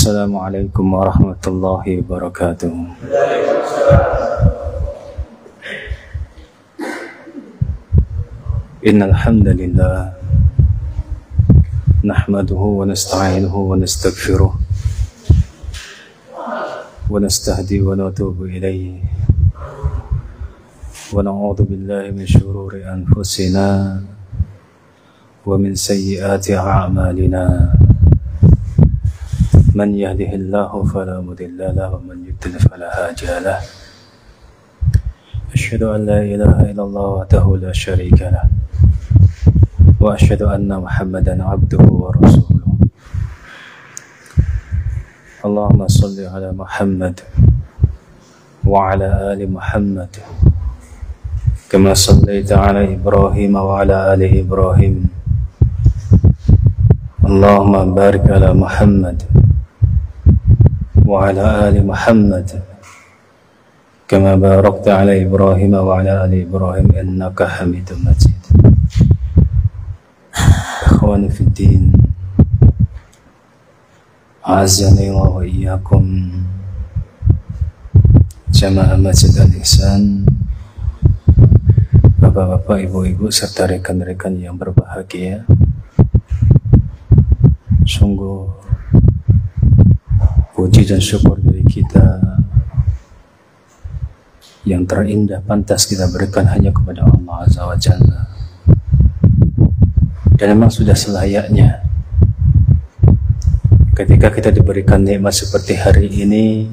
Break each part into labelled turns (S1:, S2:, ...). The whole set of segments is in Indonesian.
S1: Assalamualaikum warahmatullahi wabarakatuh. Innal hamdalillah nahmaduhu wa nasta'inuhu wa nastaghfiruh wa nastahdi wa natubu ilayhi wa na'udzu billahi min shururi anfusina wa min sayyiati a'malina. من يهده الله فلا مضل له ومن يضلل فلا هادي له أشهد أن لا إله إلا الله وحده لا شريك له وأشهد أن محمدا عبده ورسوله اللهم صل على محمد وعلى آل محمد كما صليت على إبراهيم وعلى آل إبراهيم اللهم بارك على محمد وعلى آل محمد كما باركت على إبراهيم وعلى آل إبراهيم إنك حميد مجيد. إخواني في الدين أعزني الله وإياكم jamaah Masjid Al-Ihsan, bapak-bapak, ibu-ibu serta rekan-rekan yang berbahagia. Sungguh puji dan syukur dari kita yang terindah pantas kita berikan hanya kepada Allah Azza wa Jalla. Dan memang sudah selayaknya ketika kita diberikan nikmat seperti hari ini,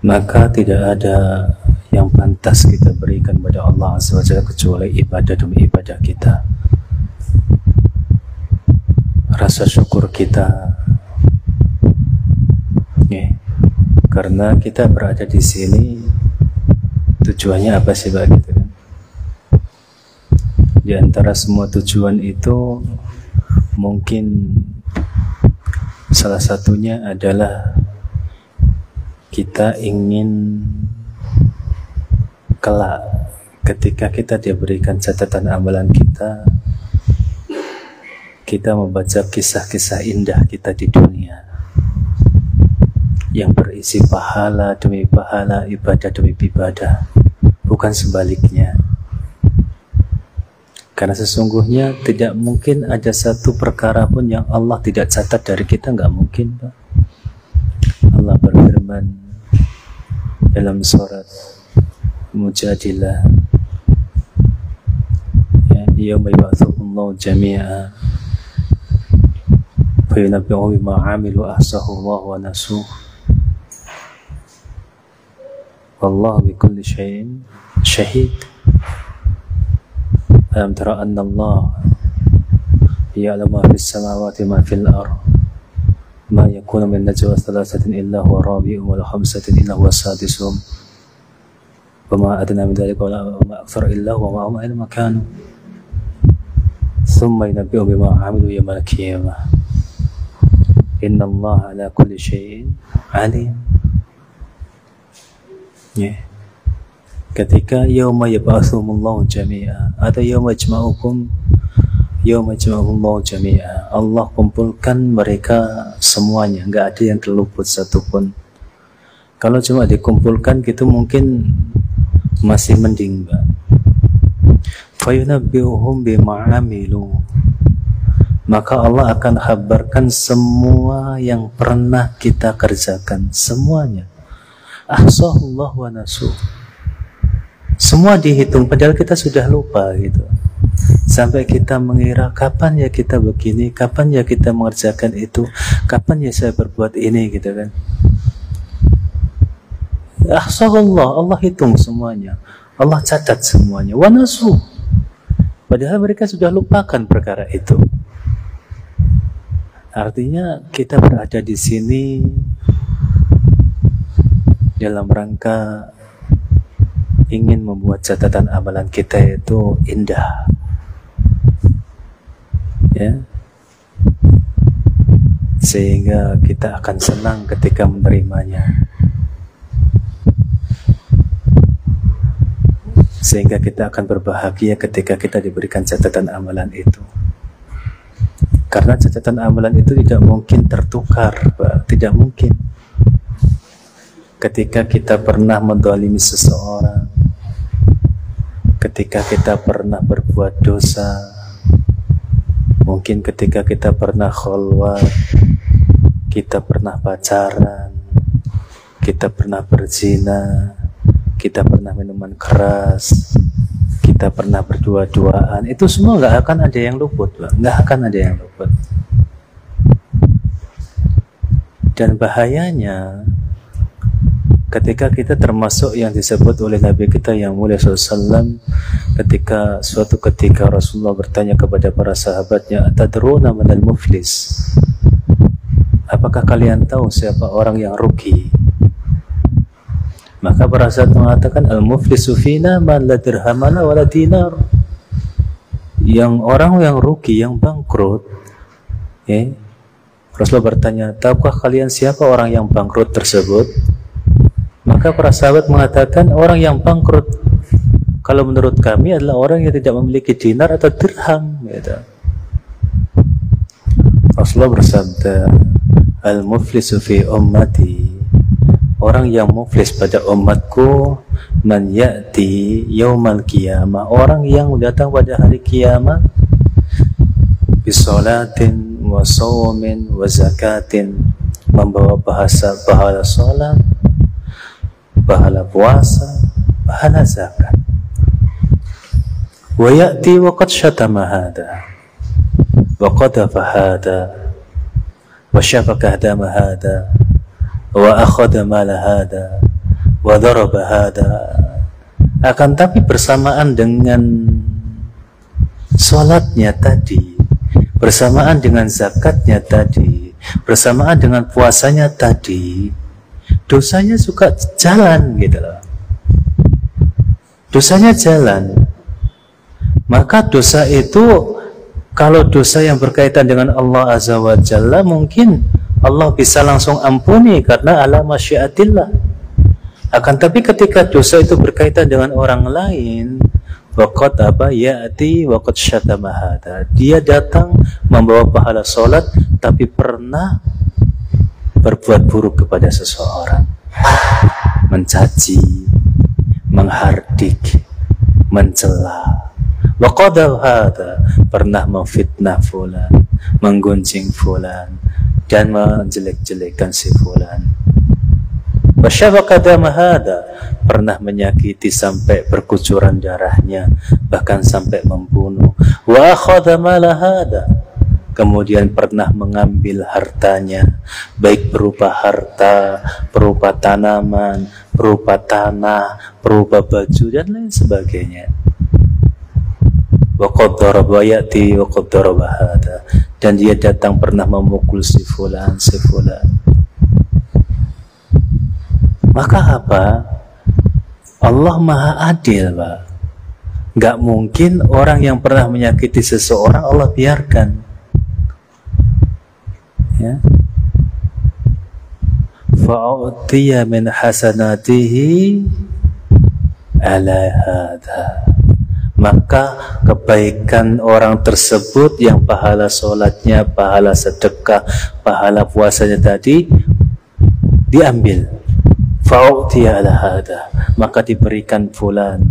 S1: maka tidak ada yang pantas kita berikan kepada Allah Azza wa Jalla kecuali ibadah demi ibadah kita. Rasa syukur kita, karena kita berada di sini, tujuannya apa sih Pak? Gitu kan? Di antara semua tujuan itu, mungkin salah satunya adalah kita ingin kelak ketika kita diberikan catatan amalan kita membaca kisah-kisah indah kita di dunia yang berisi pahala demi pahala, ibadah demi ibadah, bukan sebaliknya. Karena sesungguhnya tidak mungkin ada satu perkara pun yang Allah tidak catat dari kita, nggak mungkin Pak. Allah berfirman dalam surat Mujadilah, yauma yab'atsuhumullahu jami'a fa yunabbi'uhum bima 'amilu ahsahu Allahu wa nasuh wallahu bikulli syai'in syahid. Alam tara anna Allah ya'lamu ma fis samawati ma fil ardh ma yakunu min najwa thalathatin illa huwa rabi'uhum wa la khamsatin illa huwa sadisuhum wa ma adna min dhalika wa ma akthar illa huwa ma'ahum aina ma kanu thumma yunabbi'uhum bima 'amilu yawmal qiyamah inna Allah ala kulli syai'in 'alim. Ketika yauma yab'atsuhumullahu jami'a atau yauma yajma'uhumullahu jami'a, Allah kumpulkan mereka semuanya, enggak ada yang terluput satupun. Kalau cuma dikumpulkan gitu mungkin masih mending Mbak. Fayunabbi'uhum bima 'amilu, maka Allah akan kabarkan semua yang pernah kita kerjakan, semuanya. Ahsahullah wa nasuh, semua dihitung padahal kita sudah lupa gitu. Sampai kita mengira kapan ya kita begini, kapan ya kita mengerjakan itu, kapan ya saya berbuat ini gitu kan. Ahsahullah, Allah hitung semuanya, Allah catat semuanya. Wa nasuh, padahal mereka sudah lupakan perkara itu. Artinya kita berada di sini dalam rangka ingin membuat catatan amalan kita itu indah, ya, sehingga kita akan senang ketika menerimanya, sehingga kita akan berbahagia ketika kita diberikan catatan amalan itu. Karena catatan amalan itu tidak mungkin tertukar, Pak. Tidak mungkin. Ketika kita pernah menzalimi seseorang, ketika kita pernah berbuat dosa, mungkin ketika kita pernah khalwat, kita pernah pacaran, kita pernah berzina, kita pernah minuman keras, kita pernah berdua-duaan, itu semua nggak akan ada yang luput, Pak. Nggak akan ada yang luput. Dan bahayanya ketika kita termasuk yang disebut oleh Nabi kita yang mulia SAW, ketika suatu ketika Rasulullah bertanya kepada para sahabatnya, atadruna manal muflis, apakah kalian tahu siapa orang yang rugi? Maka para sahabat mengatakan, al-muflisu fina man la dirhamana wa la dinar. Yang orang yang rugi, yang bangkrut, Rasulullah bertanya, tahukah kalian siapa orang yang bangkrut tersebut? Maka para sahabat mengatakan, orang yang bangkrut kalau menurut kami adalah orang yang tidak memiliki dinar atau dirham, gitu. Rasulullah bersabda, al-muflisu fi ummati, orang yang muflis pada umatku, man ya'ti yaumal qiyamah, orang yang datang pada hari kiamat, bisolatin wa shaumin wa zakatin, membawa pahala salat, pahala puasa, pahala zakat. Wa ya'ti wa qad syatama hada wa qadafa hada wa syafaka dama hada wa akhadha mala hada wa daraba hada. Akan tapi bersamaan dengan salatnya tadi, bersamaan dengan zakatnya tadi, bersamaan dengan puasanya tadi, dosanya suka jalan, gitu loh. Dosanya jalan. Maka dosa itu, kalau dosa yang berkaitan dengan Allah Azza wa Jalla, mungkin Allah bisa langsung ampuni karena ala masyiatillah. Akan tapi ketika dosa itu berkaitan dengan orang lain, waqad ya'ti waqad syatama hada, dia datang membawa pahala salat tapi pernah berbuat buruk kepada seseorang, mencaci, menghardik, mencela. Wa qadha, pernah memfitnah fulan, menggunjing fulan, dan menjelek-jelekan si fulan. Wa syafaka dama hada, pernah menyakiti sampai berkucuran darahnya, bahkan sampai membunuh. Wa akhadha mala hada, kemudian pernah mengambil hartanya, baik berupa harta, berupa tanaman, berupa tanah, berupa baju, dan lain sebagainya. Wa qad daraba ya'ti wa qad daraba hada, dan dia datang pernah memukul si fulan. Maka apa? Allah Maha Adil, Pak. Gak mungkin orang yang pernah menyakiti seseorang Allah biarkan. Ya. Fa'utiya min hasanatihi ala hada, maka kebaikan orang tersebut yang pahala sholatnya, pahala sedekah, pahala puasanya tadi diambil. Fa'utiya ala hada, maka diberikan fulan,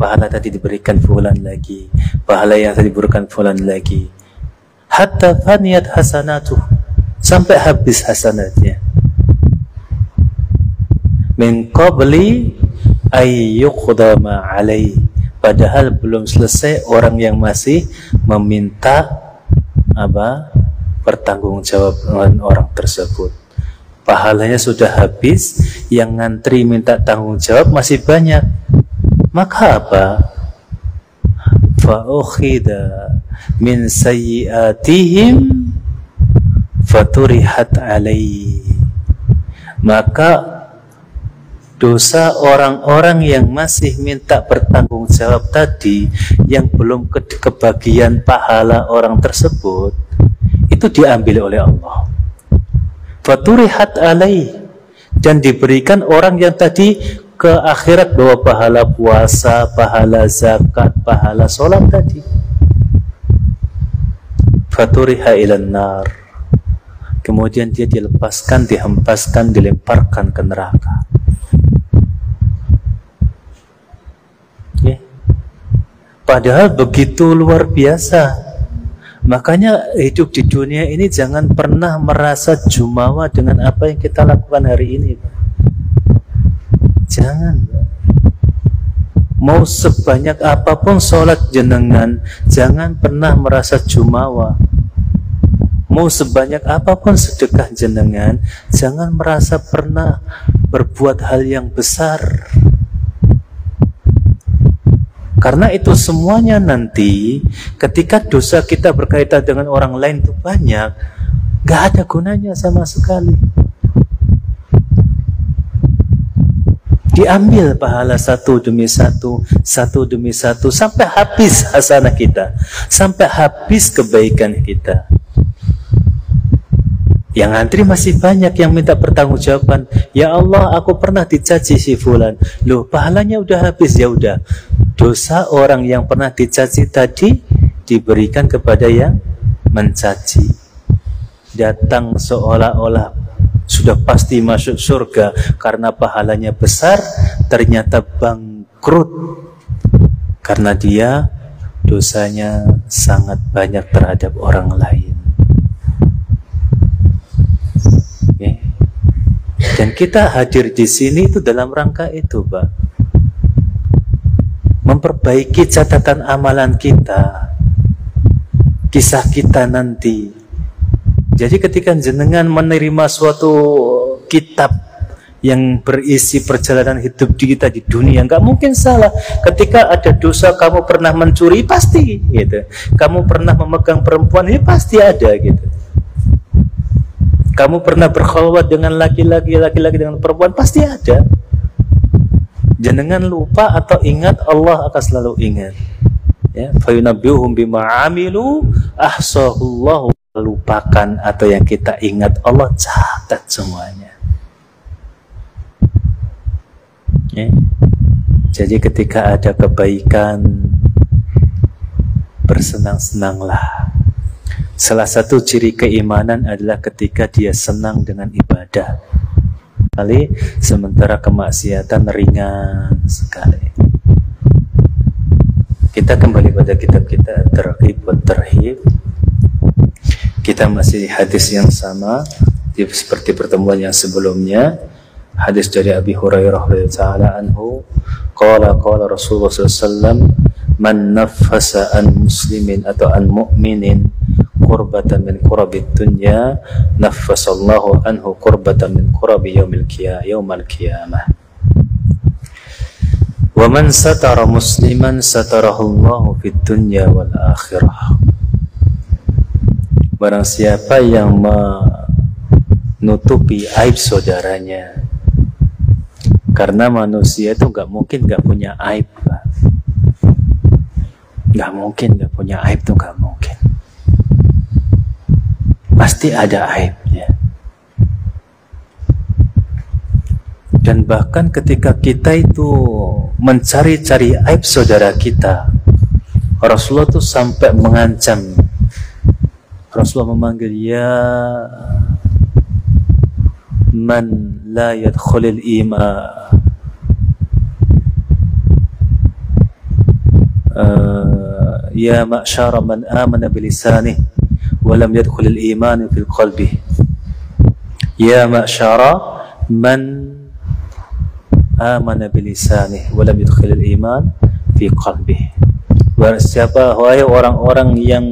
S1: pahala tadi diberikan fulan lagi, pahala yang tadi diberikan fulan lagi, hatta faniyat hasanatuh, sampai habis hasanatnya. Min qabli ay yuqdama alaih, padahal belum selesai orang yang masih meminta pertanggungjawaban orang tersebut. Pahalanya sudah habis, yang ngantri minta tanggung jawab masih banyak. Maka apa? Fa ukhida min sayyi'atihim faturihat alaihi, maka dosa orang-orang yang masih minta bertanggung jawab tadi, yang belum kebagian pahala orang tersebut, itu diambil oleh Allah. Faturihat alaih, dan diberikan orang yang tadi ke akhirat bawa pahala puasa, pahala zakat, pahala sholat tadi. faturiha ilan nar, kemudian dia dilepaskan, dihempaskan, dilemparkan ke neraka. Ya. Padahal begitu luar biasa. Makanya hidup di dunia ini jangan pernah merasa jumawa dengan apa yang kita lakukan hari ini. Jangan. Mau sebanyak apapun sholat jenengan, jangan pernah merasa jumawa. Mau sebanyak apapun sedekah jenengan, jangan merasa pernah berbuat hal yang besar. Karena itu semuanya nanti ketika dosa kita berkaitan dengan orang lain itu banyak, gak ada gunanya sama sekali. Diambil pahala satu demi satu, satu demi satu, sampai habis hasanah kita, sampai habis kebaikan kita. Yang antri masih banyak yang minta pertanggungjawaban. Ya Allah, aku pernah dicaci si fulan. Loh, pahalanya udah habis. Ya udah, dosa orang yang pernah dicaci tadi diberikan kepada yang mencaci. Datang seolah-olah sudah pasti masuk surga karena pahalanya besar, ternyata bangkrut karena dia dosanya sangat banyak terhadap orang lain. Okay. Dan kita hadir di sini itu dalam rangka itu, Pak. Memperbaiki catatan amalan kita, kisah kita nanti. Jadi ketika jenengan menerima suatu kitab yang berisi perjalanan hidup kita di dunia, nggak mungkin salah. Ketika ada dosa, kamu pernah mencuri, pasti gitu. Kamu pernah memegang perempuan, ini pasti ada gitu. Kamu pernah berkhalwat dengan laki-laki dengan perempuan, pasti ada. Jangan lupa atau ingat, Allah akan selalu ingat. Ya, fayunabbiuhum bima amilu ahsahullahu, lupakan atau yang kita ingat Allah catat semuanya. Ya. Jadi ketika ada kebaikan, bersenang-senanglah. Salah satu ciri keimanan adalah ketika dia senang dengan ibadah. Kali sementara kemaksiatan ringan sekali. Kita kembali pada kitab kita, Targhib wa Tarhib. Kita masih di hadis yang sama seperti pertemuan yang sebelumnya. Hadis dari Abi Hurairah radhiyallahu anhu, qala Rasulullah sallallahu alaihi wasallam, man nafasa an muslimin atau an mu'minin qurbatan min qurabid dunya, naffasallahu anhu qurbatan min qurabi yaumil qiyamah. Wa man satara musliman satarahullahu fid dunya wal akhirah. Barang siapa yang menutupi aib saudaranya, karena manusia itu nggak mungkin nggak punya aib, Pak. Nggak mungkin nggak punya aib, tuh nggak mungkin. Pasti ada aibnya. Dan bahkan ketika kita itu mencari-cari aib saudara kita, Rasulullah itu sampai mengancam. Rasulullah memanggil, ya man la yadkhulul iman, ya ma'syara man amana bilisanih walam yadkhulul iman fil qalbi. Ya ma'syara man amana bilisanih walam yadkhulul iman fi qalbi. Siapa, wahai orang-orang yang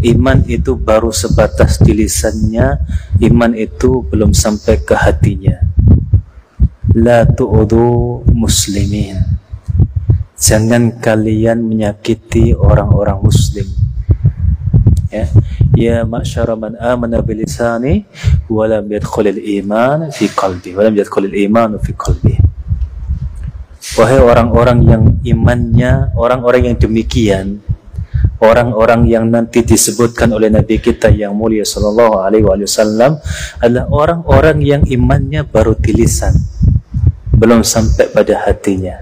S1: iman itu baru sebatas di lisannya, iman itu belum sampai ke hatinya. La tu'udu muslimin, jangan kalian menyakiti orang-orang muslim. Ya ma'syara man amana bilisani walam yadkhulil iman fi qalbi, walam yadkhulil iman fi qalbi. Wahai orang-orang yang imannya, orang-orang yang demikian, orang-orang yang nanti disebutkan oleh Nabi kita yang mulia sallallahu alaihi wasallam adalah orang-orang yang imannya baru di lisan, belum sampai pada hatinya.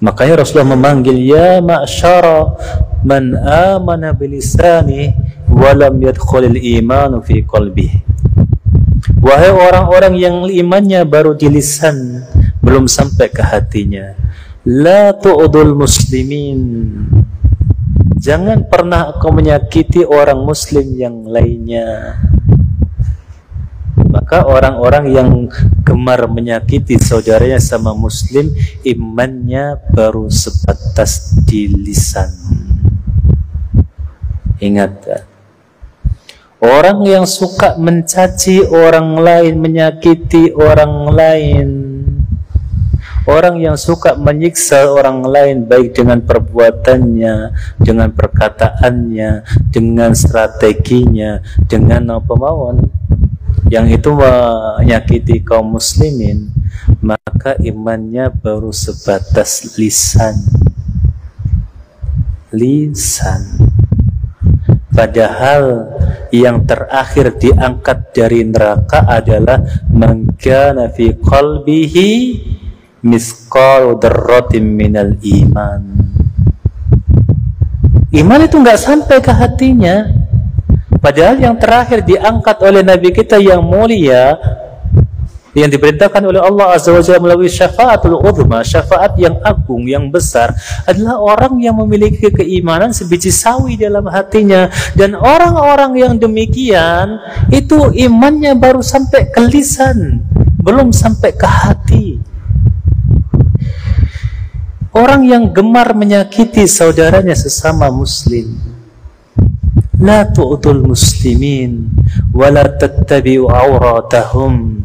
S1: Makanya Rasulullah memanggil, ya ma'syara man amana bilisani wa lam yadkhulil imanu fi qalbihi. Wahai orang-orang yang imannya baru di lisan, belum sampai ke hatinya, la tu'dul muslimin, jangan pernah kau menyakiti orang muslim yang lainnya. Maka orang-orang yang gemar menyakiti saudaranya sama muslim, imannya baru sebatas di lisan. Ingat, orang yang suka mencaci orang lain, menyakiti orang lain, orang yang suka menyiksa orang lain, baik dengan perbuatannya, dengan perkataannya, dengan strateginya, dengan apa mauan, yang itu menyakiti kaum muslimin, maka imannya baru sebatas lisan. Padahal yang terakhir diangkat dari neraka adalah man kana fi qalbihi misqal dzarratin minal iman. Iman itu enggak sampai ke hatinya. Padahal yang terakhir diangkat oleh Nabi kita yang mulia, yang diperintahkan oleh Allah Azza wa Jalla melalui syafaatul uzma, syafaat yang agung, yang besar, adalah orang yang memiliki keimanan sebiji sawi dalam hatinya. Dan orang-orang yang demikian itu imannya baru sampai ke lisan, belum sampai ke hati. Orang yang gemar menyakiti saudaranya sesama muslim, la tu'tul muslimin wa la tattabi'u auratahum,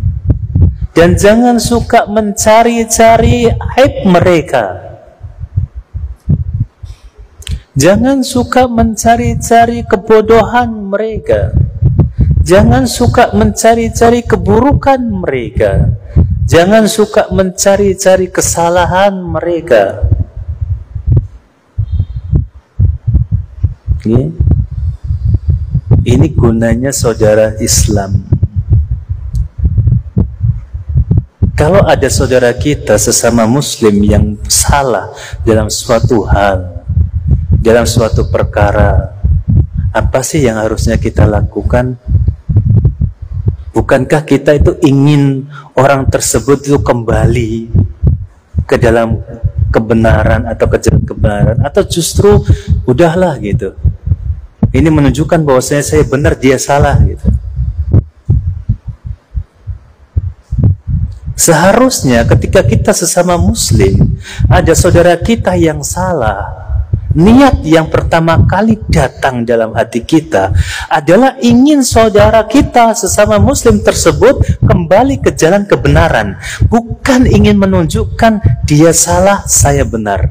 S1: dan jangan suka mencari-cari aib mereka. Jangan suka mencari-cari kebodohan mereka. Jangan suka mencari-cari keburukan mereka. Jangan suka mencari-cari kesalahan mereka. Ini gunanya saudara Islam. Kalau ada saudara kita sesama muslim yang salah dalam suatu hal, dalam suatu perkara, apa sih yang harusnya kita lakukan? Bukankah kita itu ingin orang tersebut itu kembali ke dalam kebenaran atau ke jalan kebenaran, atau justru udahlah gitu, ini menunjukkan bahwa saya benar, dia salah gitu. Seharusnya ketika kita sesama muslim ada saudara kita yang salah, niat yang pertama kali datang dalam hati kita adalah ingin saudara kita sesama muslim tersebut kembali ke jalan kebenaran, bukan ingin menunjukkan dia salah, saya benar.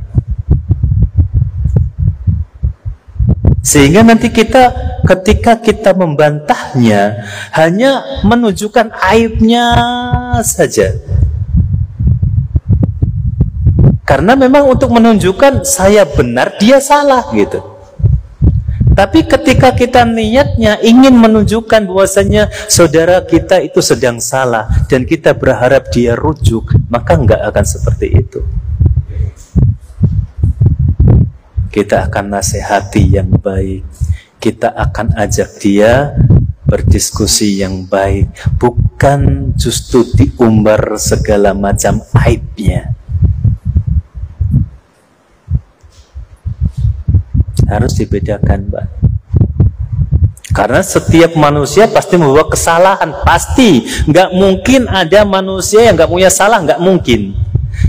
S1: Sehingga nanti ketika kita membantahnya hanya menunjukkan aibnya saja. Karena memang untuk menunjukkan saya benar, dia salah gitu. Tapi ketika kita niatnya ingin menunjukkan bahwasanya saudara kita itu sedang salah dan kita berharap dia rujuk, maka enggak akan seperti itu. Kita akan nasihati yang baik, kita akan ajak dia berdiskusi yang baik, bukan justru diumbar segala macam aibnya. Harus dibedakan, Mbak. Karena setiap manusia pasti membawa kesalahan, pasti. Nggak mungkin ada manusia yang nggak punya salah, nggak mungkin.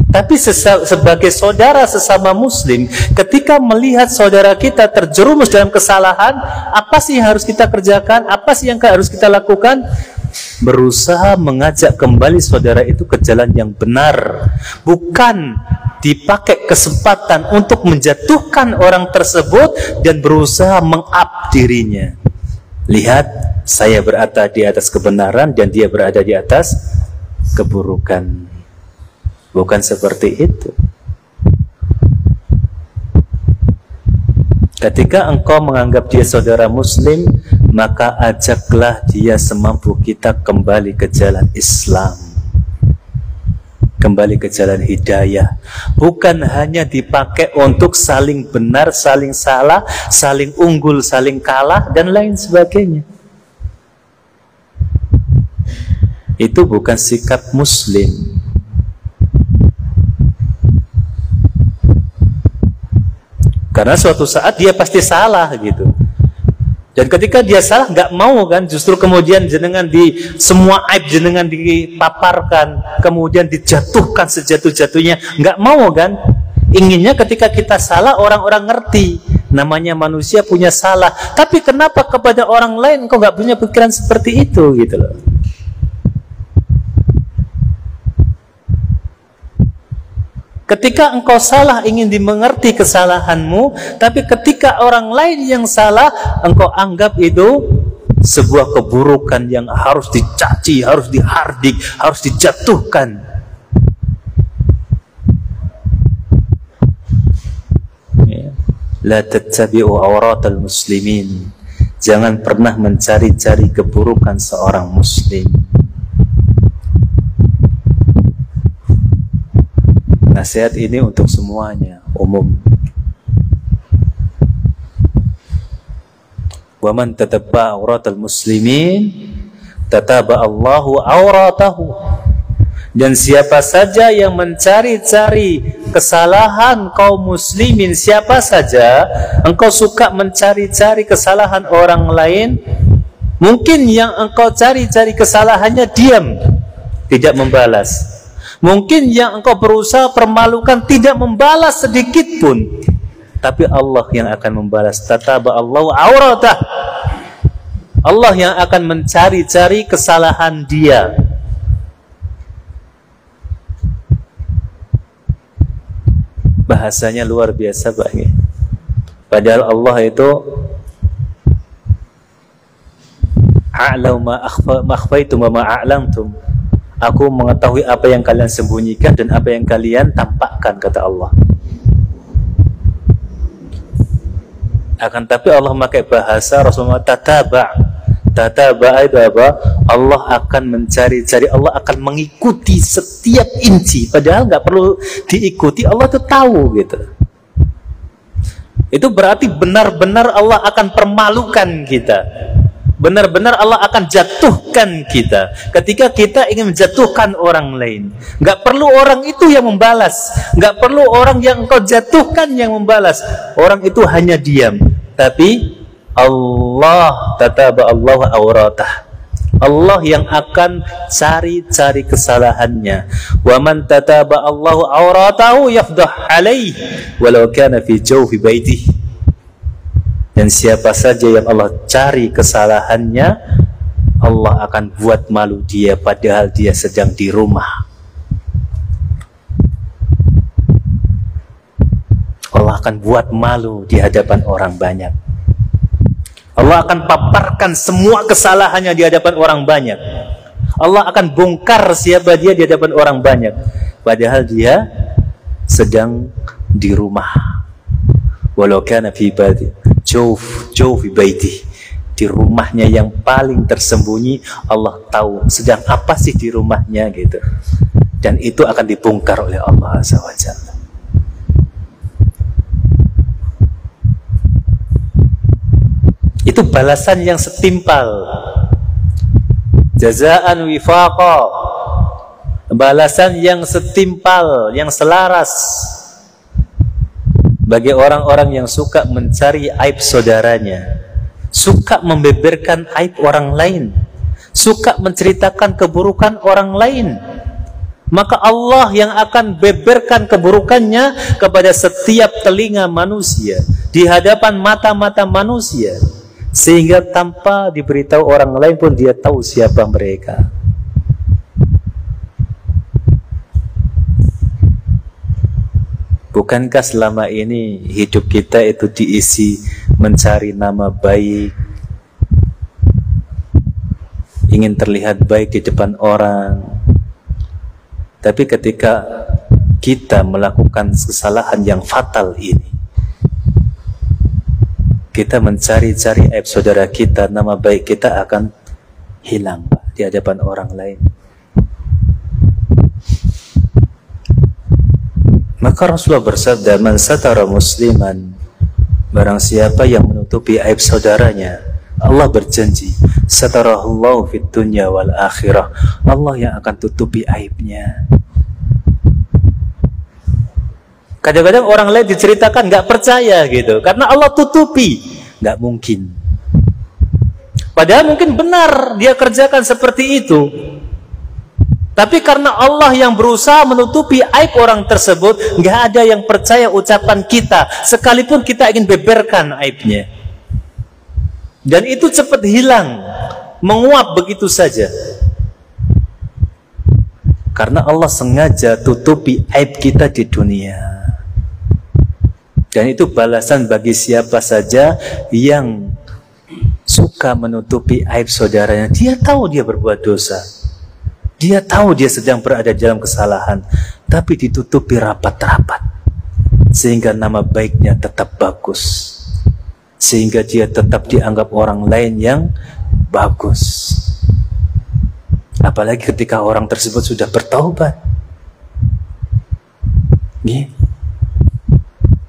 S1: Tapi sebagai saudara sesama muslim, ketika melihat saudara kita terjerumus dalam kesalahan, apa sih yang harus kita kerjakan? Apa sih yang harus kita lakukan? Berusaha mengajak kembali saudara itu ke jalan yang benar, bukan dipakai kesempatan untuk menjatuhkan orang tersebut dan berusaha meng-up dirinya. Lihat, saya berada di atas kebenaran dan dia berada di atas keburukan. Bukan seperti itu. Ketika engkau menganggap dia saudara muslim, maka ajaklah dia semampu kita kembali ke jalan Islam. kembali ke jalan hidayah. Bukan hanya dipakai untuk saling benar, saling salah, saling unggul, saling kalah, dan lain sebagainya. Itu bukan sikap muslim. Karena suatu saat dia pasti salah gitu. Dan ketika dia salah, nggak mau kan, justru kemudian jenengan di semua aib jenengan dipaparkan, kemudian dijatuhkan sejatuh-jatuhnya, nggak mau kan? Inginnya ketika kita salah orang-orang ngerti, namanya manusia punya salah. Tapi kenapa kepada orang lain kok nggak punya pikiran seperti itu gitu loh? Ketika engkau salah ingin dimengerti kesalahanmu, tapi ketika orang lain yang salah, engkau anggap itu sebuah keburukan yang harus dicaci, harus dihardik, harus dijatuhkan. La tattabi'u awratal muslimin. Jangan pernah mencari-cari keburukan seorang muslim. Nasihat ini untuk semuanya, umum. Wa man tatabba auratal muslimin tataba Allahu auratahu. Dan siapa saja yang mencari-cari kesalahan kaum muslimin, siapa saja engkau suka mencari-cari kesalahan orang lain, mungkin yang engkau cari-cari kesalahannya diam, tidak membalas. Mungkin yang engkau berusaha permalukan tidak membalas sedikit pun, tapi Allah yang akan membalas. Tataba Allahu auratah. Allah yang akan mencari-cari kesalahan dia. Bahasanya luar biasa, Pak. Padahal Allah itu a'lamu ma akhfaytum wa ma a'lamtum. Aku mengetahui apa yang kalian sembunyikan dan apa yang kalian tampakkan, kata Allah. Akan tapi Allah memakai bahasa Rasulullah tataba. Tataba itu apa? Allah akan mencari-cari, Allah akan mengikuti setiap inci. Padahal nggak perlu diikuti, Allah tuh tahu gitu. Itu berarti benar-benar Allah akan permalukan kita. Benar-benar Allah akan jatuhkan kita ketika kita ingin menjatuhkan orang lain. Nggak perlu orang itu yang membalas, nggak perlu orang yang engkau jatuhkan yang membalas. Orang itu hanya diam. Tapi Allah tataba Allah auratah. Allah yang akan cari-cari kesalahannya. Wa man tataba Allah auratahu yafdah alaih walau kana fi jawfi baitihi. Dan siapa saja yang Allah cari kesalahannya, Allah akan buat malu dia padahal dia sedang di rumah. Allah akan buat malu di hadapan orang banyak. Allah akan paparkan semua kesalahannya di hadapan orang banyak. Allah akan bongkar siapa dia di hadapan orang banyak, padahal dia sedang di rumah. Walau kana fi baiti jauh fi baiti, di rumahnya yang paling tersembunyi, Allah tahu sedang apa sih di rumahnya gitu. Dan itu akan dibongkar oleh Allah Azza wa Jalla. Itu balasan yang setimpal. Jazaan wifaqa. Balasan yang setimpal, yang selaras bagi orang-orang yang suka mencari aib saudaranya, suka membeberkan aib orang lain, suka menceritakan keburukan orang lain. Maka Allah yang akan beberkan keburukannya kepada setiap telinga manusia, di hadapan mata-mata manusia, sehingga tanpa diberitahu orang lain pun dia tahu siapa mereka. Bukankah selama ini hidup kita itu diisi mencari nama baik, ingin terlihat baik di depan orang, tapi ketika kita melakukan kesalahan yang fatal ini, kita mencari-cari aib saudara kita, nama baik kita akan hilang, Pak, di hadapan orang lain. Maka Rasulullah bersabda, man satara musliman, barang siapa yang menutupi aib saudaranya, Allah berjanji, satarahullahu fid dunya wal akhirah, Allah yang akan tutupi aibnya. Kadang-kadang orang lain diceritakan nggak percaya gitu, karena Allah tutupi, nggak mungkin. Padahal mungkin benar dia kerjakan seperti itu. Tapi karena Allah yang berusaha menutupi aib orang tersebut, nggak ada yang percaya ucapan kita, sekalipun kita ingin beberkan aibnya. Dan itu cepat hilang, menguap begitu saja. Karena Allah sengaja tutupi aib kita di dunia. Dan itu balasan bagi siapa saja yang suka menutupi aib saudaranya. Dia tahu dia berbuat dosa. Dia tahu dia sedang berada dalam kesalahan, tapi ditutupi rapat-rapat, sehingga nama baiknya tetap bagus, sehingga dia tetap dianggap orang lain yang bagus. Apalagi ketika orang tersebut sudah bertaubat.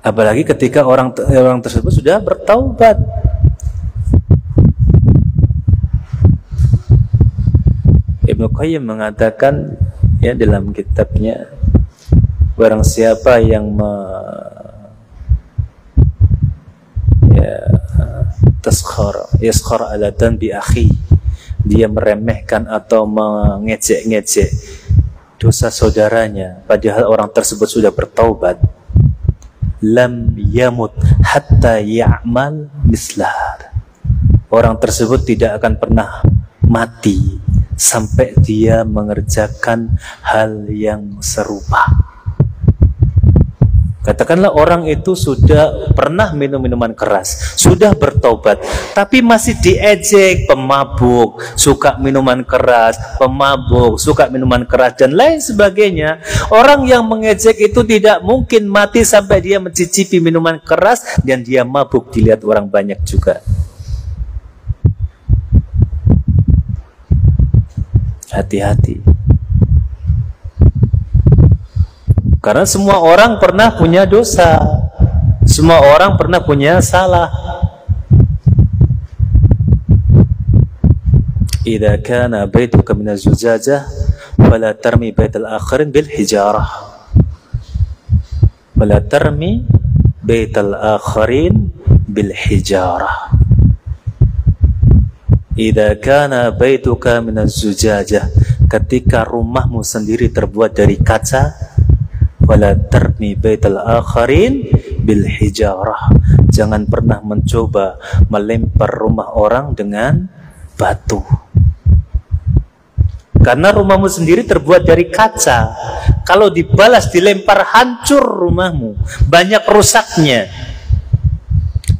S1: Apalagi ketika orang tersebut sudah bertaubat. Ibnu Qayyim mengatakan ya dalam kitabnya, barang siapa yang yaskhar ala danbi akhi, dia meremehkan atau mengejek-ngejek dosa saudaranya padahal orang tersebut sudah bertaubat, lam yamut hatta ya'mal mislah, orang tersebut tidak akan pernah mati sampai dia mengerjakan hal yang serupa. Katakanlah orang itu sudah pernah minum minuman keras, sudah bertobat, tapi masih diejek, pemabuk, suka minuman keras, pemabuk, suka minuman keras, dan lain sebagainya. Orang yang mengejek itu tidak mungkin mati sampai dia mencicipi minuman keras dan dia mabuk dilihat orang banyak juga. Hati-hati. Karena semua orang pernah punya dosa. Semua orang pernah punya salah. Idza kana baituka min az-zujajah fala tarmi baital akharin bil hijarah. Fala tarmi baital akharin bil hijarah. Idza kana baituka minaz zujajah, ketika rumahmu sendiri terbuat dari kaca, wala tarmi baital akharin bil hijarah, jangan pernah mencoba melempar rumah orang dengan batu. Karena rumahmu sendiri terbuat dari kaca, kalau dibalas dilempar hancur rumahmu, banyak rusaknya.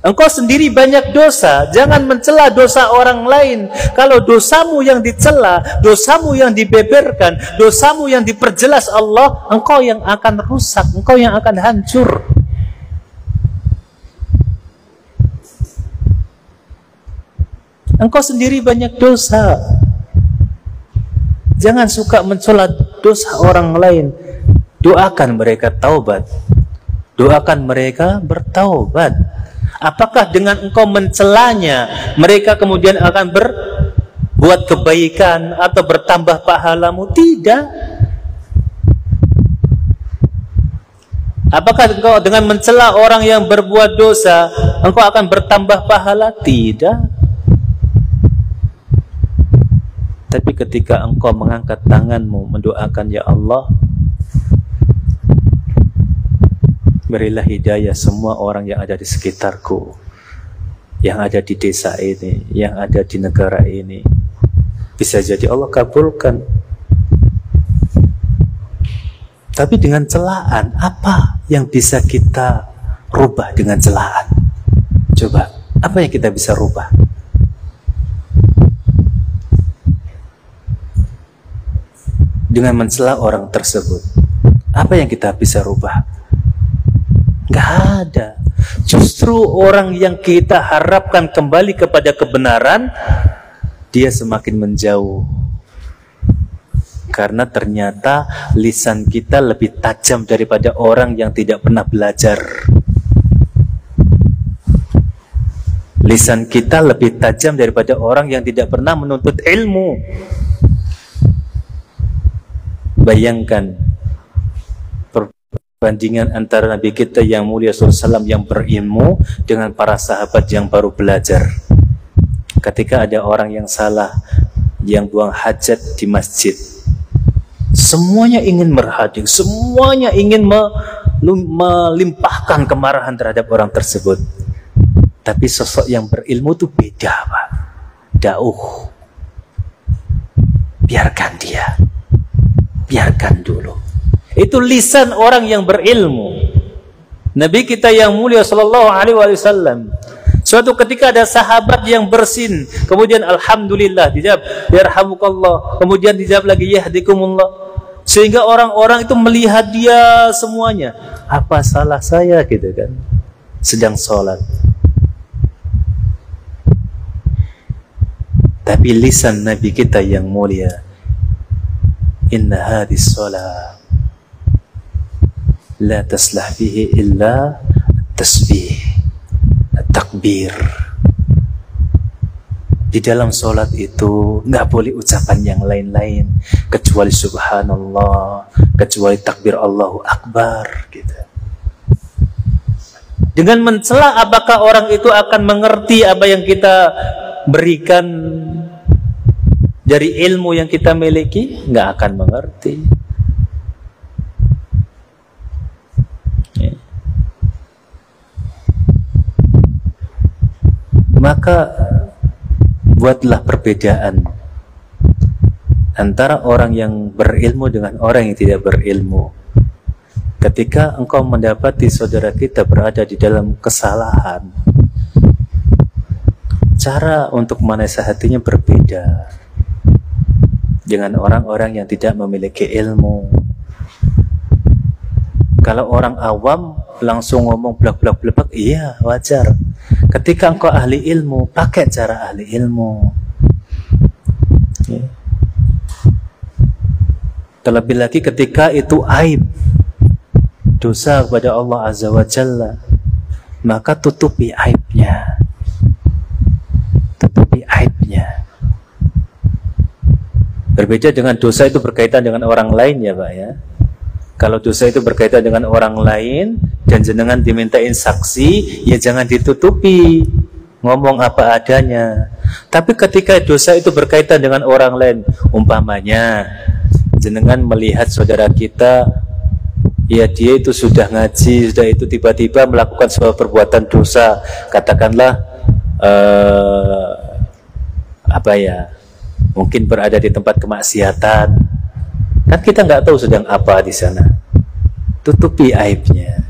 S1: Engkau sendiri banyak dosa, jangan mencela dosa orang lain. Kalau dosamu yang dicela, dosamu yang dibeberkan, dosamu yang diperjelas Allah, engkau yang akan rusak, engkau yang akan hancur. Engkau sendiri banyak dosa. Jangan suka mencela dosa orang lain. Doakan mereka taubat. Doakan mereka bertaubat. Apakah dengan engkau mencelanya mereka kemudian akan berbuat kebaikan atau bertambah pahalamu? Tidak. Apakah engkau dengan mencela orang yang berbuat dosa engkau akan bertambah pahala? Tidak. Tapi ketika engkau mengangkat tanganmu mendoakan, ya Allah, berilah hidayah semua orang yang ada di sekitarku, yang ada di desa ini, yang ada di negara ini. Bisa jadi Allah kabulkan. Tapi dengan celaan, apa yang bisa kita rubah dengan celaan? Coba, apa yang kita bisa rubah? Dengan mencela orang tersebut, apa yang kita bisa rubah? Gak ada. Justru orang yang kita harapkan kembali kepada kebenaran, dia semakin menjauh. Karena ternyata lisan kita lebih tajam daripada orang yang tidak pernah belajar. Lisan kita lebih tajam daripada orang yang tidak pernah menuntut ilmu. Bayangkan perbandingan antara Nabi kita yang mulia SAW yang berilmu dengan para sahabat yang baru belajar. Ketika ada orang yang salah, yang buang hajat di masjid, semuanya ingin berhadir, semuanya ingin melimpahkan kemarahan terhadap orang tersebut. Tapi sosok yang berilmu itu beda, Pak. Dauh. Biarkan dia. Biarkan dulu. Itu lisan orang yang berilmu. Nabi kita yang mulia sallallahu alaihi wasallam, suatu ketika ada sahabat yang bersin, kemudian alhamdulillah dijawab yarhamukallah, kemudian dijawab lagi yahdikumullah, sehingga orang-orang itu melihat dia semuanya. Apa salah saya gitu kan? Sedang sholat. Tapi lisan Nabi kita yang mulia, inna hadis sholat la taslah bihi illa tasbih, takbir. Di dalam sholat itu nggak boleh ucapan yang lain-lain kecuali subhanallah, kecuali takbir Allahu Akbar gitu. Dengan mencela, apakah orang itu akan mengerti apa yang kita berikan dari ilmu yang kita miliki? Nggak akan mengerti. Maka buatlah perbedaan antara orang yang berilmu dengan orang yang tidak berilmu. Ketika engkau mendapati saudara kita berada di dalam kesalahan, cara untuk menasihatinya berbeda dengan orang-orang yang tidak memiliki ilmu. Kalau orang awam langsung ngomong blak-blak-blak, iya wajar. Ketika engkau ahli ilmu, pakai cara ahli ilmu. Ya. Terlebih lagi ketika itu aib, dosa kepada Allah Azza wa Jalla, maka tutupi aibnya. Tutupi aibnya. Berbeda dengan dosa itu berkaitan dengan orang lain ya Pak ya. Kalau dosa itu berkaitan dengan orang lain dan jenengan dimintain saksi, ya jangan ditutupi, ngomong apa adanya. Tapi ketika dosa itu berkaitan dengan orang lain, umpamanya jenengan melihat saudara kita, ya dia itu sudah ngaji, sudah itu tiba-tiba melakukan sebuah perbuatan dosa, katakanlah mungkin berada di tempat kemaksiatan. Kan kita nggak tahu sedang apa di sana. Tutupi aibnya.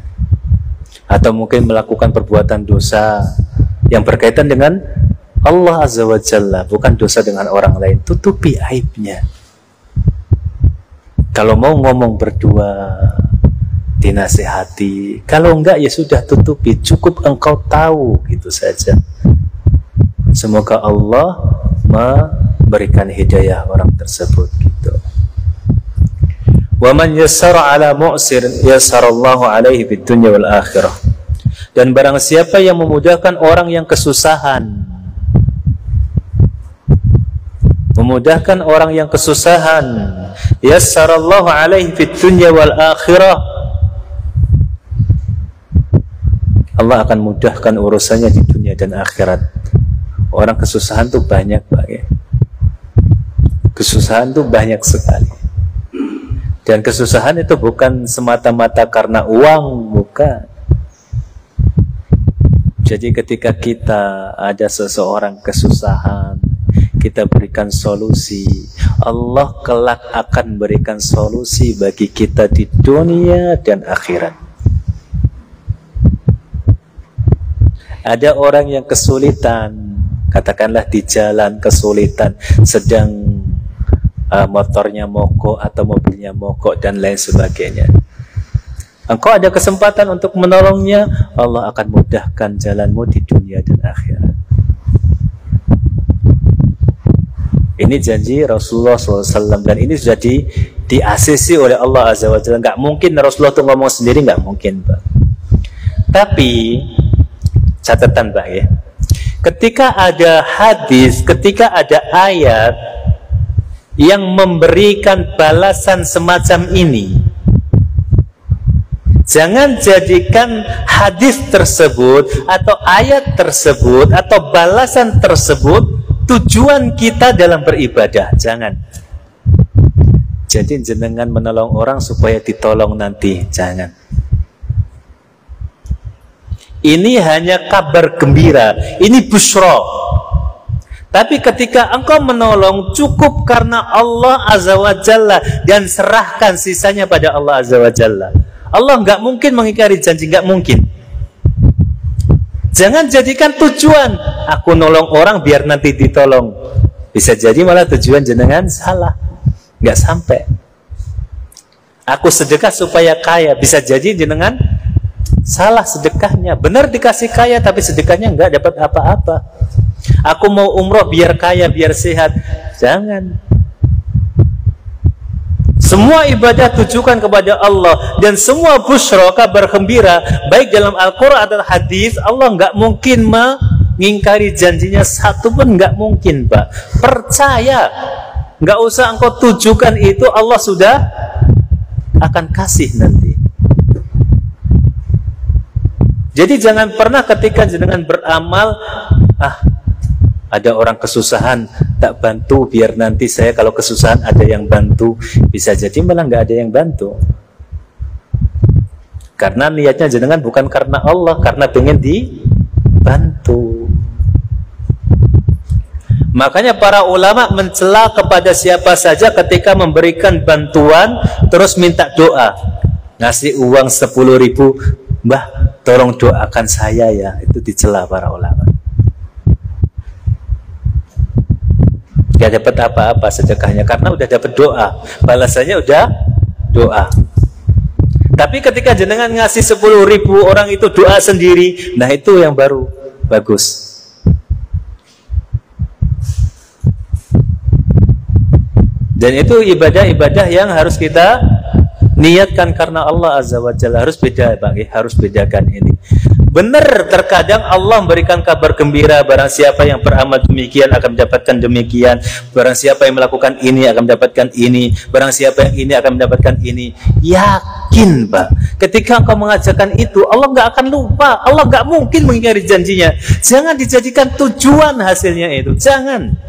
S1: Atau mungkin melakukan perbuatan dosa yang berkaitan dengan Allah Azza wa Jalla, bukan dosa dengan orang lain. Tutupi aibnya. Kalau mau ngomong berdua, dinasihati. Kalau enggak ya sudah tutupi. Cukup engkau tahu gitu saja. Semoga Allah memberikan hidayah orang tersebut gitu. Wa man yassara ala mu'sir yassarallahu alaihi fid dunya wal akhirah. Dan barang siapa yang memudahkan orang yang kesusahan, memudahkan orang yang kesusahan, yassarallahu alaihi fid dunya wal akhirah, Allah akan mudahkan urusannya di dunia dan akhirat. Orang kesusahan tuh banyak Pak ya. Kesusahan tuh banyak sekali. Dan kesusahan itu bukan semata-mata karena uang, bukan. Jadi ketika kita ada seseorang kesusahan, kita berikan solusi, Allah kelak akan berikan solusi bagi kita di dunia dan akhirat. Ada orang yang kesulitan, katakanlah di jalan kesulitan, sedang motornya mogok atau mobilnya mogok dan lain sebagainya. Engkau ada kesempatan untuk menolongnya, Allah akan mudahkan jalanmu di dunia dan akhirat. Ini janji Rasulullah SAW, dan ini sudah di ACC oleh Allah Azza wa Jalla. Nggak mungkin Rasulullah itu ngomong sendiri, nggak mungkin, Pak. Tapi catatan, Pak, ya, ketika ada hadis, ketika ada ayat yang memberikan balasan semacam ini, jangan jadikan hadis tersebut atau ayat tersebut atau balasan tersebut tujuan kita dalam beribadah. Jangan. Jadi jenengan menolong orang supaya ditolong nanti. Jangan. Ini hanya kabar gembira. Ini busyra. Tapi ketika engkau menolong, cukup karena Allah Azza wa Jalla, dan serahkan sisanya pada Allah Azza wa Jalla. Allah nggak mungkin mengingkari janji, nggak mungkin. Jangan jadikan tujuan aku nolong orang biar nanti ditolong. Bisa jadi malah tujuan jenengan salah, nggak sampai. Aku sedekah supaya kaya, bisa jadi jenengan salah sedekahnya. Benar dikasih kaya tapi sedekahnya nggak dapat apa-apa. Aku mau umroh biar kaya, biar sehat. Jangan. Semua ibadah tujukan kepada Allah, dan semua busyra, kabar gembira, baik dalam Al-Quran atau hadis, Allah nggak mungkin mengingkari janjinya satu pun, nggak mungkin, Pak. Percaya, nggak usah engkau tujukan itu, Allah sudah akan kasih nanti. Jadi jangan pernah ketika jenengan beramal, ada orang kesusahan, tak bantu biar nanti saya kalau kesusahan ada yang bantu. Bisa jadi malah nggak ada yang bantu. Karena niatnya jenengan bukan karena Allah, karena pengen dibantu. Makanya para ulama mencela kepada siapa saja ketika memberikan bantuan terus minta doa. Ngasih uang 10.000, Mbah tolong doakan saya ya. Itu dicela para ulama. Gak dapat apa-apa sedekahnya karena udah dapat doa, balasannya udah doa. Tapi ketika jenengan ngasih 10.000, orang itu doa sendiri, nah itu yang baru bagus. Dan itu ibadah-ibadah yang harus kita niatkan karena Allah Azza wa Jalla. Harus beda, Bang, harus bedakan ini. Benar, terkadang Allah memberikan kabar gembira, barang siapa yang beramal demikian akan mendapatkan demikian, barang siapa yang melakukan ini akan mendapatkan ini, barang siapa yang ini akan mendapatkan ini. Yakin, Pak, ketika engkau mengajarkan itu, Allah nggak akan lupa, Allah nggak mungkin mengingkari janjinya. Jangan dijadikan tujuan hasilnya itu, jangan.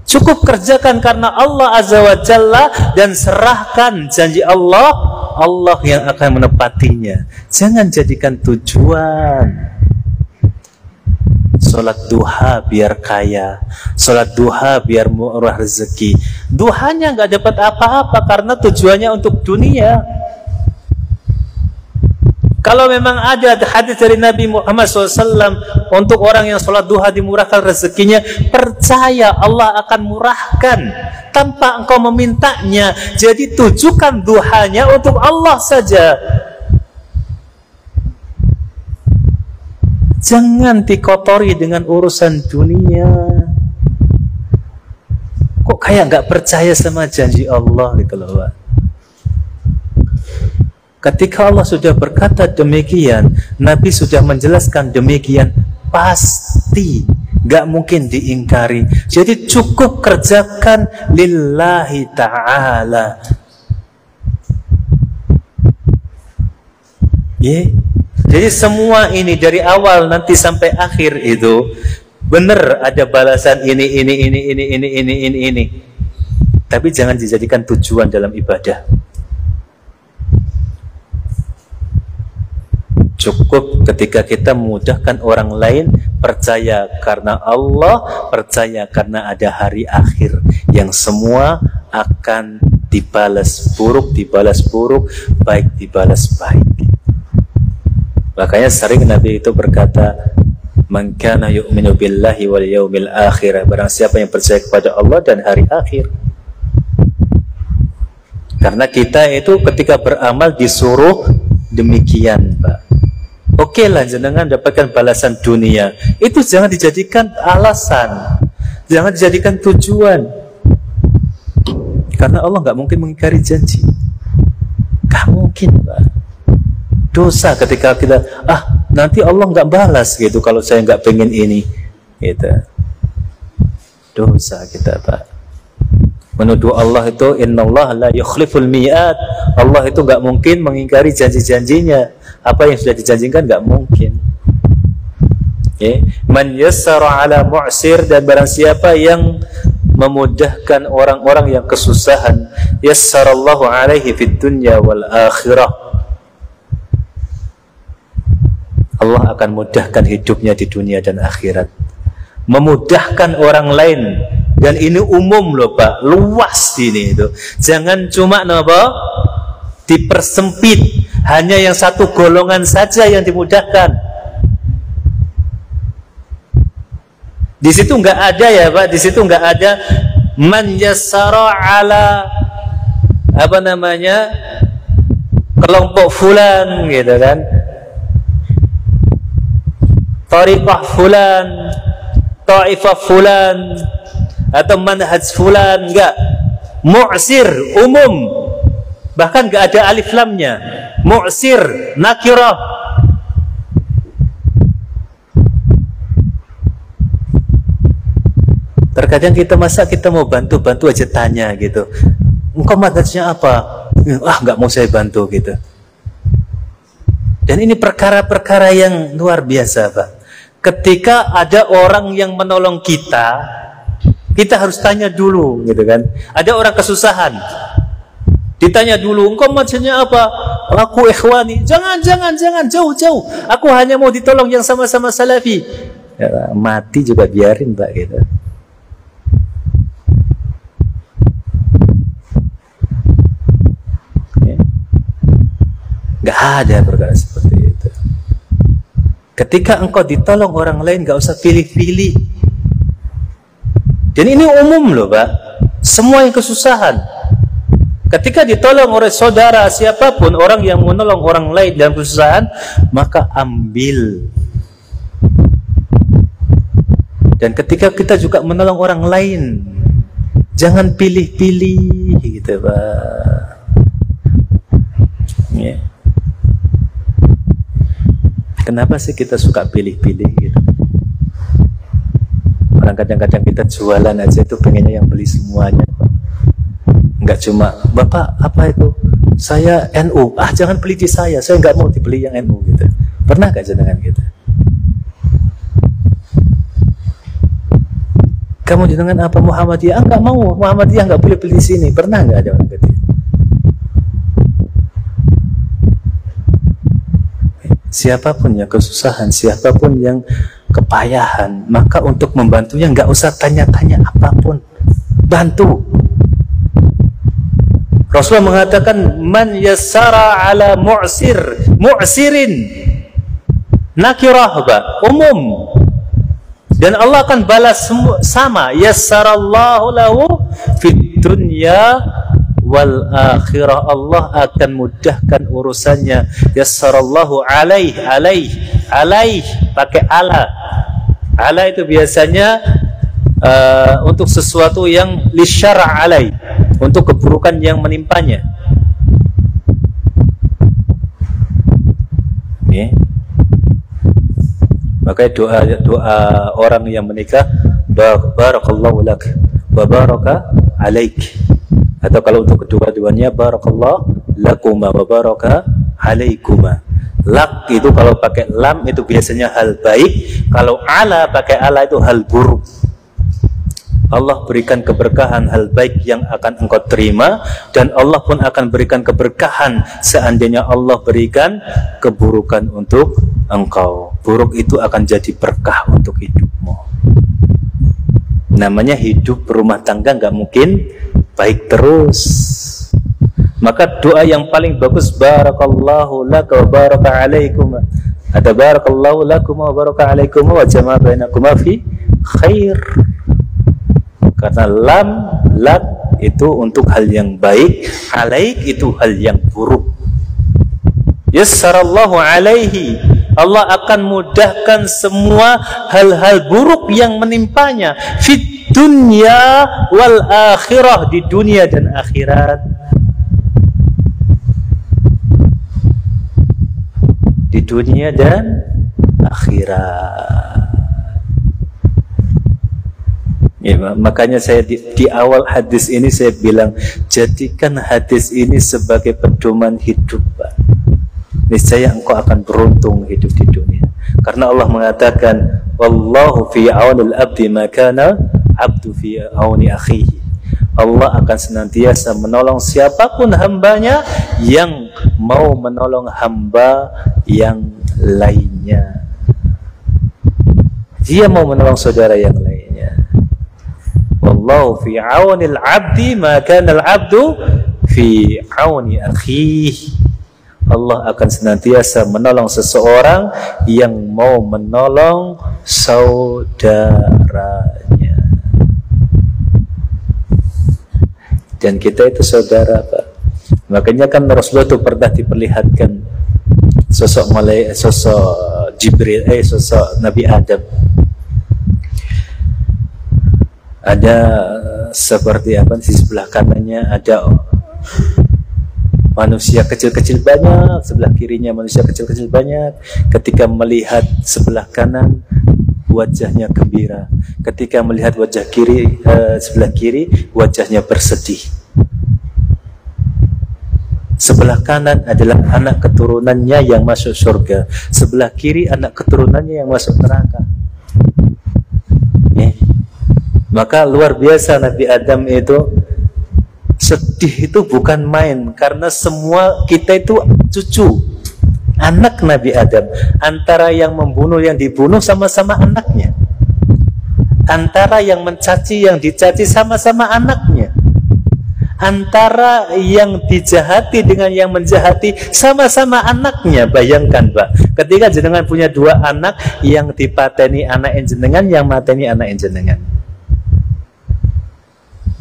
S1: Cukup kerjakan karena Allah Azza wa Jalla, dan serahkan janji Allah, Allah yang akan menepatinya. Jangan jadikan tujuan sholat duha biar kaya, sholat duha biar murah rezeki. Duhanya nggak dapat apa-apa karena tujuannya untuk dunia. Kalau memang ada hadis dari Nabi Muhammad SAW untuk orang yang sholat duha dimurahkan rezekinya, percaya Allah akan murahkan tanpa engkau memintanya. Jadi tujukan duhanya untuk Allah saja. Jangan dikotori dengan urusan dunia. Kok kayak nggak percaya sama janji Allah gitu loh, Pak. Ketika Allah sudah berkata demikian, Nabi sudah menjelaskan demikian, pasti gak mungkin diingkari. Jadi cukup kerjakan lillahi ta'ala. Jadi semua ini dari awal nanti sampai akhir itu benar ada balasan ini. Tapi jangan dijadikan tujuan dalam ibadah. Cukup ketika kita memudahkan orang lain, percaya karena Allah, percaya karena ada hari akhir yang semua akan dibalas buruk, baik dibalas baik. Makanya sering Nabi itu berkata, "Man kana yu'minu billahi wal yaumil akhir." Barang siapa yang percaya kepada Allah dan hari akhir. Karena kita itu ketika beramal disuruh demikian, Pak. Oke lah jenengan dapatkan balasan dunia, itu jangan dijadikan alasan. Jangan dijadikan tujuan. Karena Allah nggak mungkin mengingkari janji. Nggak mungkin, Pak. Dosa ketika kita, nanti Allah nggak balas gitu kalau saya nggak pengen ini. Gitu. Dosa kita, Pak. Menuduh Allah itu, innallaha la yukhliful mi'ad. Allah itu nggak mungkin mengingkari janji-janjinya. Apa yang sudah dijanjikan nggak mungkin. Man yassara ala mu'sir, dan barang siapa yang memudahkan orang-orang yang kesusahan, yassarallahu alaihi fid dunya wal akhirah. Allah akan mudahkan hidupnya di dunia dan akhirat. Memudahkan orang lain, dan ini umum loh Pak, luas ini itu. Jangan cuma dipersempit, hanya yang satu golongan saja yang dimudahkan. Di situ nggak ada ya Pak, di situ nggak ada man yassara ala kelompok fulan gitu kan, tariqah fulan, ta'ifah fulan, atau manhaj fulan. Enggak, mu'sir umum, bahkan enggak ada alif lamnya. Mu'sir nakirah. Terkadang kita mau bantu aja tanya gitu, engkau manhajnya apa? Enggak mau saya bantu gitu. Dan ini perkara-perkara yang luar biasa Pak. Ketika ada orang yang menolong kita harus tanya dulu gitu kan. Ada orang kesusahan, ditanya dulu, engkau manhajnya apa? Aku ikhwani. Jangan, jauh. Aku hanya mau ditolong yang sama-sama salafi. Ya, mati juga biarin Pak gitu. Gak ada perkara seperti itu. Ketika engkau ditolong orang lain, gak usah pilih-pilih. Dan ini umum loh Pak, semua yang kesusahan. Ketika ditolong oleh saudara siapapun, orang yang menolong orang lain dalam kesusahan, maka ambil. Dan ketika kita juga menolong orang lain, jangan pilih-pilih gitu Pak. Yeah. Kenapa sih kita suka pilih-pilih gitu? Orang kadang-kadang kita jualan aja itu pengennya yang beli semuanya. Enggak cuma, Bapak apa itu? Saya NU. Jangan beli di saya nggak mau dibeli yang NU gitu. Pernah gak jenengan gitu? Kamu jenengan apa Muhammadiyah? Enggak mau, Muhammadiyah nggak boleh beli di sini. Pernah nggak ada orang gitu? Siapapun yang kesusahan, siapapun yang kepayahan, maka untuk membantunya nggak usah tanya-tanya apapun, bantu. Rasulullah mengatakan, man yassara ala mu'sirin nakirah, umum. Dan Allah akan balas sama, yassarallahu lahu fid dunya wal akhirah. Allah akan mudahkan urusannya. Yassarallahu alaih pakai ala itu biasanya untuk sesuatu yang lisyara alaih, untuk keburukan yang menimpanya. Makanya doa orang yang menikah, barakallahu lak wa baraka alaik. Atau kalau untuk kedua-duanya, barakallahu lakuma wa baraka alaikuma. Lak itu kalau pakai lam itu biasanya hal baik, kalau ala pakai ala itu hal buruk. Allah berikan keberkahan hal baik yang akan engkau terima, dan Allah pun akan berikan keberkahan seandainya Allah berikan keburukan untuk engkau. Buruk itu akan jadi berkah untuk hidupmu. Namanya hidup berumah tangga nggak mungkin baik terus. Maka doa yang paling bagus, barakallahu laka wa baraka alaikum. Ada barakallahu lakum wa baraka alaikum wa jama'a bainakuma fi khair. Karena lak itu untuk hal yang baik, alaik itu hal yang buruk. Yassarallahu alaihi, Allah akan mudahkan semua hal-hal buruk yang menimpanya. Fit dunya wal akhirah, di dunia dan akhirat. Di dunia dan akhirat. Ya, makanya saya di awal hadis ini saya bilang, jadikan hadis ini sebagai pedoman hidup, Pak. Niscaya engkau akan beruntung hidup di dunia. Karena Allah mengatakan, wallahu fi aunil abdi ma kana abdu fi auni akhihi. Allah akan senantiasa menolong siapapun hambanya yang mau menolong hamba yang lainnya. Dia mau menolong saudara yang lainnya. Wallahu fi aunil abdi ma kana al-abdu fi auni akhihi. Allah akan senantiasa menolong seseorang yang mau menolong saudaranya. Dan kita itu saudara, Pak. Makanya kan Rasulullah itu pernah diperlihatkan sosok Jibril, sosok Nabi Adam. Ada seperti apa, di sebelah kanannya ada manusia kecil-kecil banyak, sebelah kirinya manusia kecil-kecil banyak. Ketika melihat sebelah kanan, wajahnya gembira. Ketika melihat wajah kiri, sebelah kiri, wajahnya bersedih. Sebelah kanan adalah anak keturunannya yang masuk surga. Sebelah kiri anak keturunannya yang masuk neraka. Maka luar biasa Nabi Adam itu. Sedih itu bukan main, karena semua kita itu cucu, anak Nabi Adam. Antara yang membunuh, yang dibunuh sama-sama anaknya. Antara yang mencaci, yang dicaci sama-sama anaknya. Antara yang dijahati dengan yang menjahati sama-sama anaknya. Bayangkan, Pak, ketika jenengan punya dua anak, yang dipateni anak jenengan, yang mateni anak jenengan.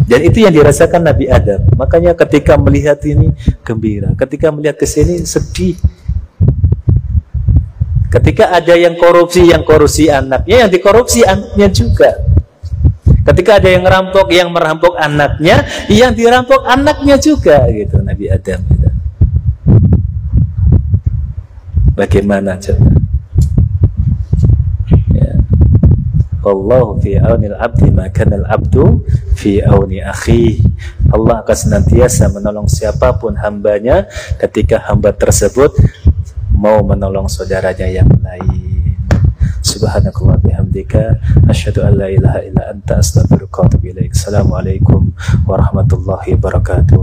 S1: Dan itu yang dirasakan Nabi Adam. Makanya ketika melihat ini gembira, ketika melihat ke sini sedih. Ketika ada yang korupsi anaknya, yang dikorupsi anaknya juga. Ketika ada yang merampok anaknya, yang dirampok anaknya juga, gitu Nabi Adam. Gitu. Bagaimana coba? Wallahu fi aunil abdi ma kana al-abdu fi auni akhihi. Allah akan senantiasa menolong siapapun hambanya ketika hamba tersebut mau menolong saudaranya yang lain. Subhanakallah bihamdika asyhadu an la ilaha illa anta astaghfiruka wa atubu ilaik. Assalamualaikum warahmatullahi wabarakatuh.